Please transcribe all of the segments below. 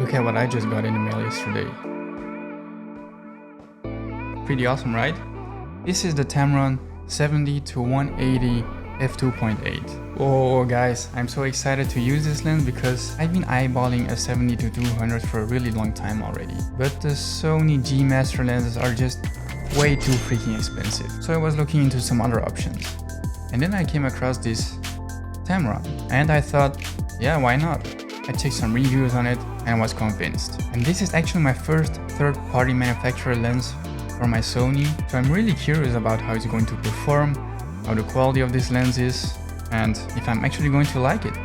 Look at what I just got in the mail yesterday. Pretty awesome, right? This is the Tamron 70-180 F2.8. Oh guys, I'm so excited to use this lens because I've been eyeballing a 70-200 for a really long time already. But the Sony G Master lenses are just way too freaking expensive. So I was looking into some other options. And then I came across this Tamron and I thought, yeah, why not? I checked some reviews on it and was convinced. And this is actually my first third-party manufacturer lens for my Sony. So I'm really curious about how it's going to perform, how the quality of this lens is, and if I'm actually going to like it.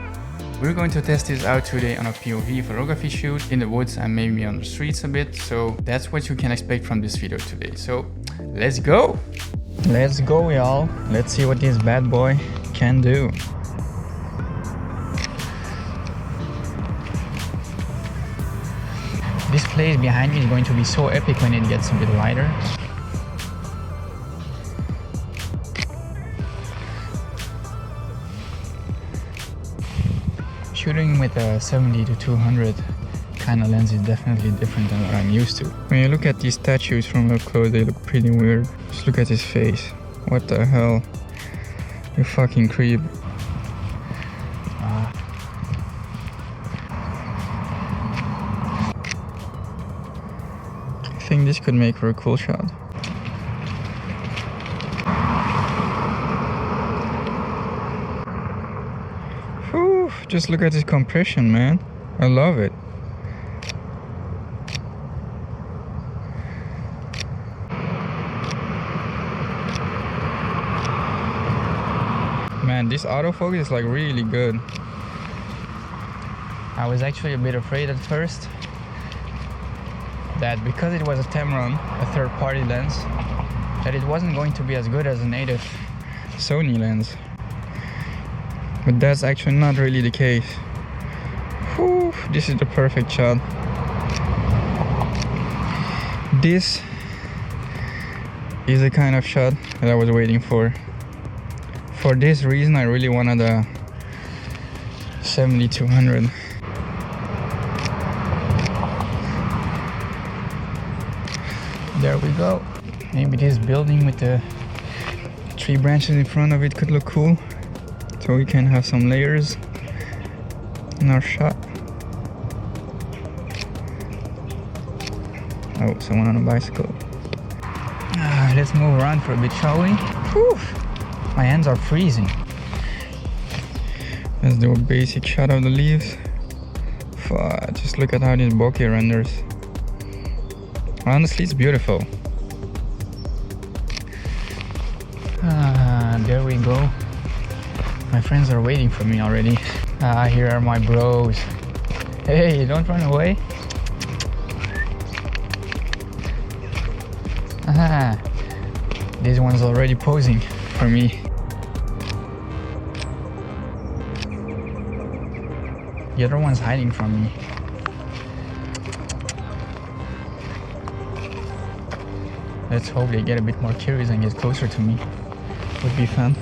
We're going to test this out today on a POV photography shoot in the woods and maybe on the streets a bit. So that's what you can expect from this video today. So let's go! Let's go, y'all. Let's see what this bad boy can do. This place behind me is going to be so epic when it gets a bit lighter. Shooting with a 70-200 kind of lens is definitely different than what I'm used to. When you look at these statues from up close, they look pretty weird. Just look at his face. What the hell? You fucking creep. I think this could make for a cool shot. Whew, just look at this compression, man. I love it. Man, this autofocus is like really good. I was actually a bit afraid at first that because it was a Tamron, a third-party lens, that it wasn't going to be as good as a native Sony lens. But that's actually not really the case. Whew, this is the perfect shot. This is the kind of shot that I was waiting for. For this reason, I really wanted a 70-200. There we go. Maybe this building with the tree branches in front of it could look cool. So we can have some layers in our shot. Oh, someone on a bicycle. Let's move around for a bit, shall we? Whew. My hands are freezing. Let's do a basic shot of the leaves. Just look at how this bokeh renders. Honestly, it's beautiful. There we go. My friends are waiting for me already. Here are my bros. Hey, don't run away. This one's already posing for me. The other one's hiding from me. Let's hope they get a bit more curious and get closer to me. Would be fun.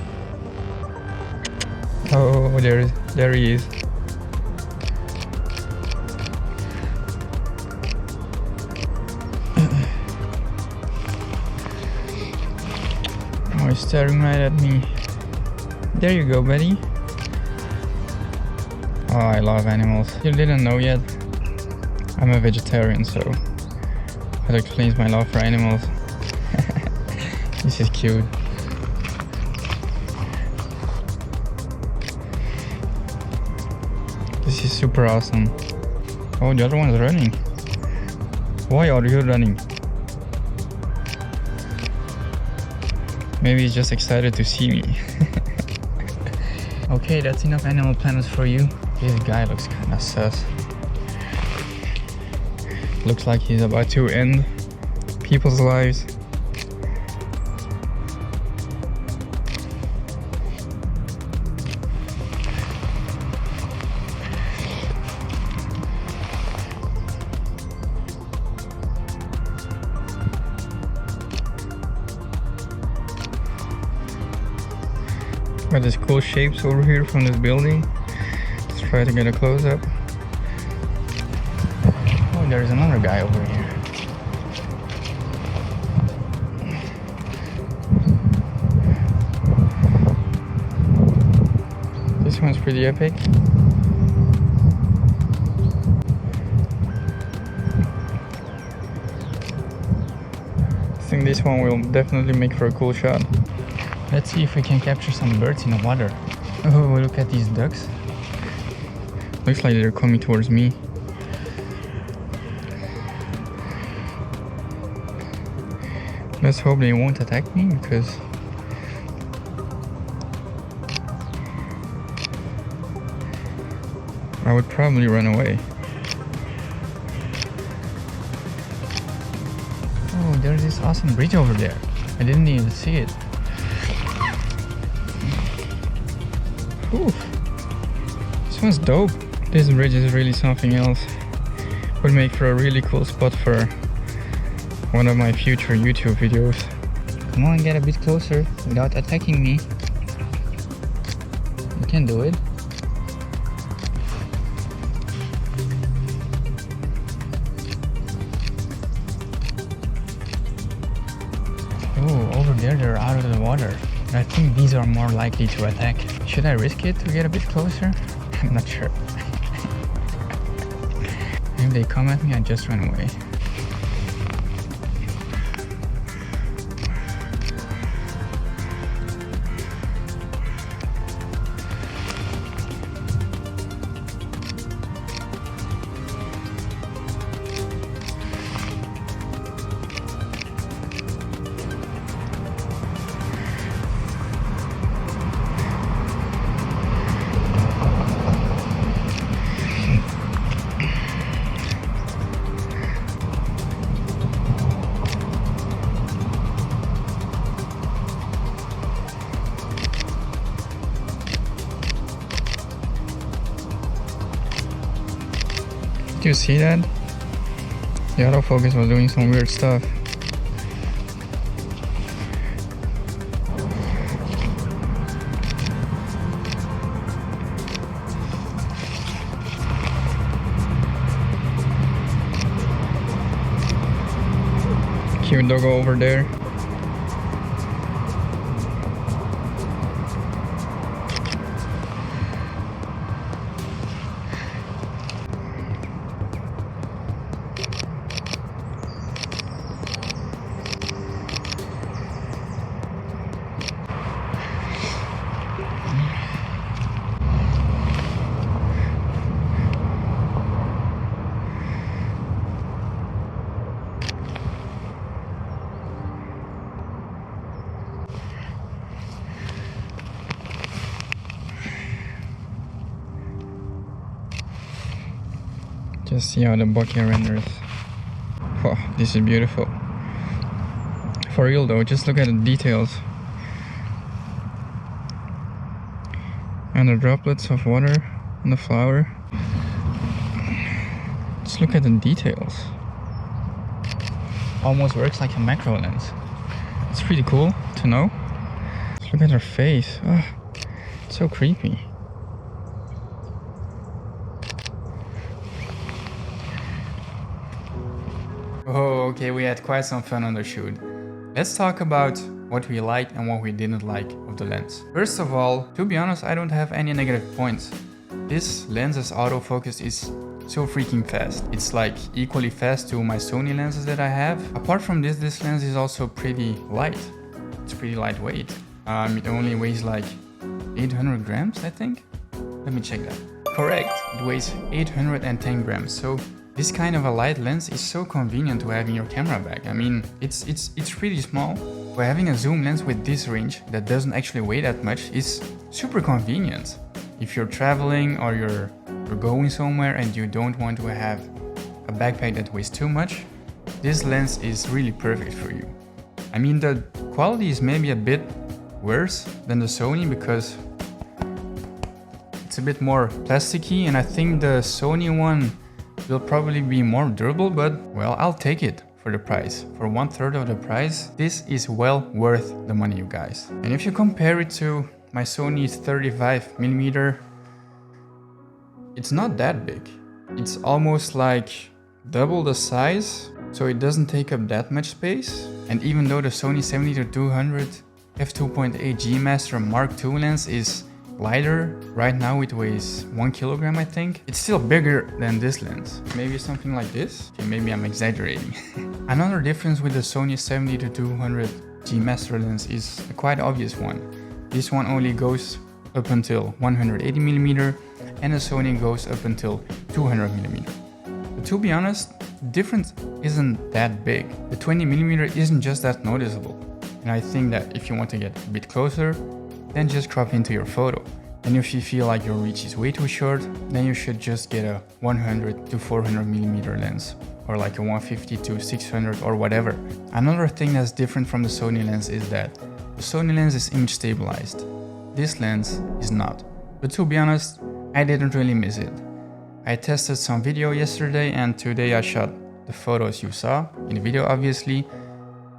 Oh, there he is. Oh, he's staring right at me. There you go, buddy. Oh, I love animals. You didn't know yet? I'm a vegetarian, so that explains my love for animals. This is cute. This is super awesome. Oh, the other one's running. Why are you running? Maybe he's just excited to see me. Okay, that's enough Animal Planets for you. This guy looks kinda sus. Looks like he's about to end people's lives. Got these cool shapes over here from this building. Let's try to get a close-up. there's another guy over here. This one's pretty epic. I think this one will definitely make for a cool shot. Let's see if we can capture some birds in the water. Oh, look at these ducks. Looks like they're coming towards me. Let's hope they won't attack me, because I would probably run away. Oh, there's this awesome bridge over there. I didn't even see it. Whew. This one's dope. This bridge is really something else. Would make for a really cool spot for one of my future YouTube videos. Come on, get a bit closer without attacking me. You can do it. Oh, over there they're out of the water. I think these are more likely to attack. Should I risk it to get a bit closer? I'm not sure. If they come at me, I just run away. Did you see that? The autofocus was doing some weird stuff. Cute doggo over there. Just see how the bokeh renders. Wow, this is beautiful. For real though, just look at the details. And the droplets of water on the flower. Just look at the details. Almost works like a macro lens. It's pretty cool to know. Just look at her face. Oh, it's so creepy. Oh, okay, we had quite some fun on the shoot. Let's talk about what we liked and what we didn't like of the lens. First of all, to be honest, I don't have any negative points. This lens's autofocus is so freaking fast. It's like equally fast to my Sony lenses that I have. Apart from this, this lens is also pretty light. It's pretty lightweight. It only weighs like 800 grams, I think. Let me check that. Correct, it weighs 810 grams. So this kind of a light lens is so convenient to have in your camera bag. I mean, it's pretty small. But having a zoom lens with this range that doesn't actually weigh that much is super convenient. If you're traveling or you're going somewhere and you don't want to have a backpack that weighs too much, this lens is really perfect for you. I mean, the quality is maybe a bit worse than the Sony because it's a bit more plasticky, and I think the Sony one will probably be more durable, but well, I'll take it for the price. For 1/3 of the price, this is well worth the money, you guys. And if you compare it to my Sony's 35mm, it's not that big. It's almost like double the size, so it doesn't take up that much space. And even though the Sony 70-200 f2.8 G Master Mark II lens is lighter, right now it weighs 1 kilogram I think, it's still bigger than this lens. Maybe something like this? Okay, maybe I'm exaggerating. Another difference with the Sony 70-200 G Master lens is a quite obvious one. This one only goes up until 180mm and the Sony goes up until 200mm. But to be honest, the difference isn't that big. The 20mm isn't just that noticeable. And I think that if you want to get a bit closer, then just crop into your photo. And if you feel like your reach is way too short, then you should just get a 100-400mm lens, or like a 150-600 or whatever. Another thing that's different from the Sony lens is that the Sony lens is image stabilized. This lens is not. But to be honest, I didn't really miss it. I tested some video yesterday and today I shot the photos you saw in the video obviously,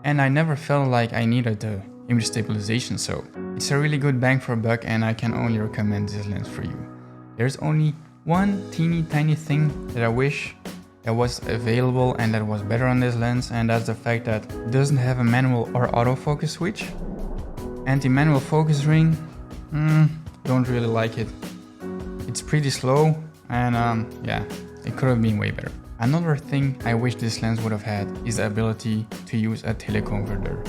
and I never felt like I needed the image stabilization, so it's a really good bang for a buck and I can only recommend this lens for you. There's only one teeny tiny thing that I wish that was available and that was better on this lens, and that's the fact that it doesn't have a manual or autofocus switch. And the manual focus ring, don't really like it. It's pretty slow and yeah, it could have been way better. Another thing I wish this lens would have had is the ability to use a teleconverter.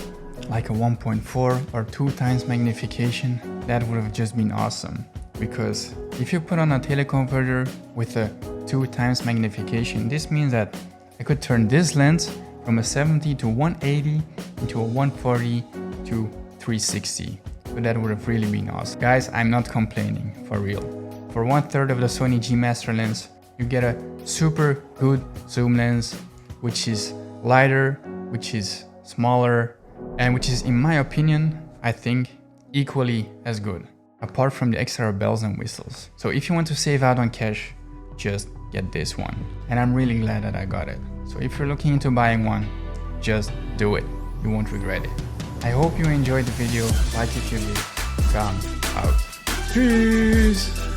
Like a 1.4 or 2 times magnification, that would have just been awesome. Because if you put on a teleconverter with a 2 times magnification, this means that I could turn this lens from a 70-180 into a 140 to 360. So that would have really been awesome. Guys, I'm not complaining, for real. For 1/3 of the Sony G Master lens, you get a super good zoom lens, which is lighter, which is smaller, and which is, in my opinion, I think, equally as good, apart from the extra bells and whistles. So if you want to save out on cash, just get this one. And I'm really glad that I got it. So if you're looking into buying one, just do it. You won't regret it. I hope you enjoyed the video. Like if you did. Come out. Peace!